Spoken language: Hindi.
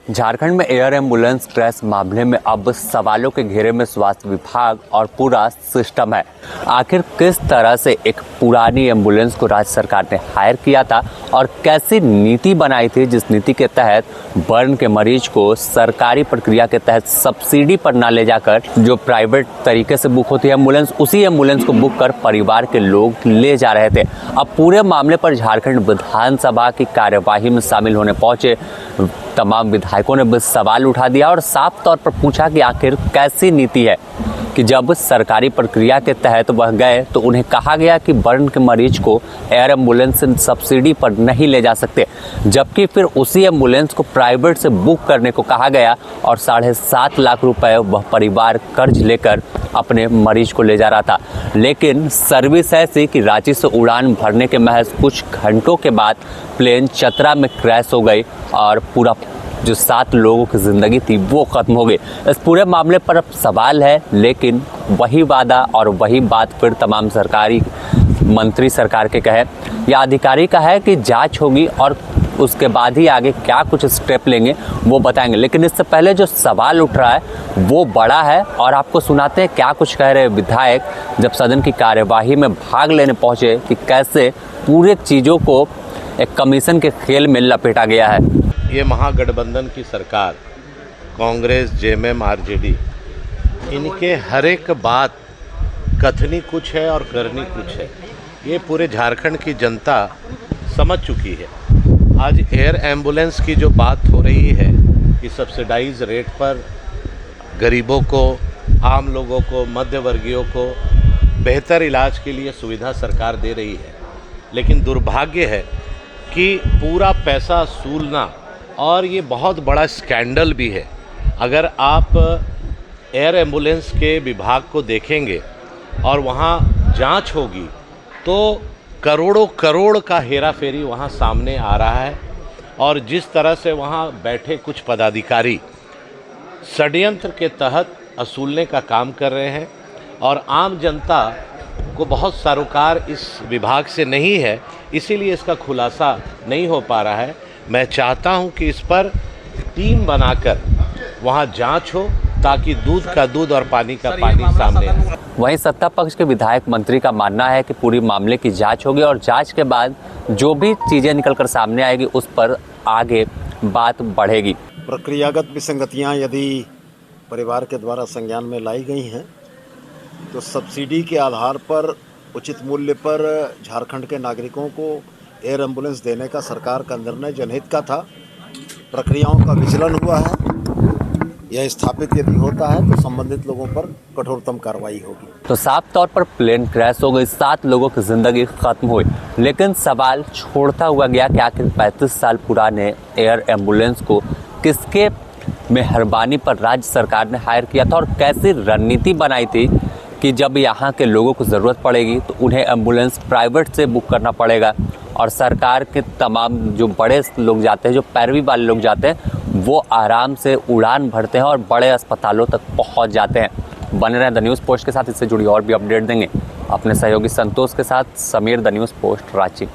झारखंड में एयर एम्बुलेंस क्रैश मामले में अब सवालों के घेरे में स्वास्थ्य विभाग और पूरा सिस्टम है। आखिर किस तरह से एक पुरानी एम्बुलेंस को राज्य सरकार ने हायर किया था और कैसी नीति बनाई थी जिस नीति के तहत बर्न के मरीज को सरकारी प्रक्रिया के तहत सब्सिडी पर ना ले जाकर जो प्राइवेट तरीके से बुक होती है एम्बुलेंस, उसी एम्बुलेंस को बुक कर परिवार के लोग ले जा रहे थे। अब पूरे मामले पर झारखंड विधानसभा की कार्यवाही में शामिल होने पहुंचे तमाम विधायकों ने भी सवाल उठा दिया और साफ तौर पर पूछा कि आखिर कैसी नीति है कि जब सरकारी प्रक्रिया के तहत वह गए तो उन्हें कहा गया कि बर्न के मरीज को एयर एम्बुलेंस सब्सिडी पर नहीं ले जा सकते, जबकि फिर उसी एम्बुलेंस को प्राइवेट से बुक करने को कहा गया और 7.5 लाख रुपए वह परिवार कर्ज लेकर अपने मरीज को ले जा रहा था। लेकिन सर्विस ऐसी कि रांची से उड़ान भरने के महज कुछ घंटों के बाद प्लेन चतरा में क्रैश हो गई और पूरा जो 7 लोगों की ज़िंदगी थी वो ख़त्म हो गई। इस पूरे मामले पर अब सवाल है, लेकिन वही वादा और वही बात फिर तमाम सरकारी मंत्री सरकार के कहे या अधिकारी का है कि जांच होगी और उसके बाद ही आगे क्या कुछ स्टेप लेंगे वो बताएंगे। लेकिन इससे पहले जो सवाल उठ रहा है वो बड़ा है और आपको सुनाते हैं क्या कुछ कह रहे विधायक जब सदन की कार्यवाही में भाग लेने पहुँचे कि कैसे पूरे चीज़ों को एक कमीशन के खेल में लपेटा गया है। ये महागठबंधन की सरकार कांग्रेस, जेएमएम, आरजेडी, इनके हर एक बात कथनी कुछ है और करनी कुछ है। ये पूरे झारखंड की जनता समझ चुकी है। आज एयर एम्बुलेंस की जो बात हो रही है कि सब्सिडाइज रेट पर गरीबों को, आम लोगों को, मध्यवर्गीयों को बेहतर इलाज के लिए सुविधा सरकार दे रही है, लेकिन दुर्भाग्य है कि पूरा पैसा सूलना और ये बहुत बड़ा स्कैंडल भी है। अगर आप एयर एम्बुलेंस के विभाग को देखेंगे और वहाँ जांच होगी तो करोड़ों करोड़ का हेरा फेरी वहाँ सामने आ रहा है। और जिस तरह से वहाँ बैठे कुछ पदाधिकारी षड्यंत्र के तहत असूलने का काम कर रहे हैं और आम जनता को बहुत सरोकार इस विभाग से नहीं है, इसीलिए इसका खुलासा नहीं हो पा रहा है। मैं चाहता हूं कि इस पर टीम बनाकर वहां जांच हो ताकि दूध का दूध और पानी का पानी सामने आए। वहीं सत्ता पक्ष के विधायक मंत्री का मानना है कि पूरी मामले की जांच होगी और जांच के बाद जो भी चीज़ें निकलकर सामने आएगी उस पर आगे बात बढ़ेगी। प्रक्रियागत विसंगतियां यदि परिवार के द्वारा संज्ञान में लाई गई हैं तो सब्सिडी के आधार पर उचित मूल्य पर झारखंड के नागरिकों को एयर एम्बुलेंस देने का सरकार का निर्णय जनहित का था। प्रक्रियाओं का विचलन हुआ है, यह स्थापित यदि होता है तो संबंधित लोगों पर कठोरतम कार्रवाई होगी। तो साफ तौर पर प्लेन क्रैश हो गई, 7 लोगों की जिंदगी खत्म हुई, लेकिन सवाल छोड़ता हुआ गया कि आखिर 35 साल पुराने एयर एम्बुलेंस को किसके मेहरबानी पर राज्य सरकार ने हायर किया था और कैसी रणनीति बनाई थी कि जब यहाँ के लोगों को ज़रूरत पड़ेगी तो उन्हें एम्बुलेंस प्राइवेट से बुक करना पड़ेगा और सरकार के तमाम जो बड़े लोग जाते हैं, जो पैरवी वाले लोग जाते हैं, वो आराम से उड़ान भरते हैं और बड़े अस्पतालों तक पहुँच जाते हैं। बने रहें द न्यूज़ पोस्ट के साथ, इससे जुड़ी और भी अपडेट देंगे अपने सहयोगी संतोष के साथ। Sameer, the news post, Ranchi.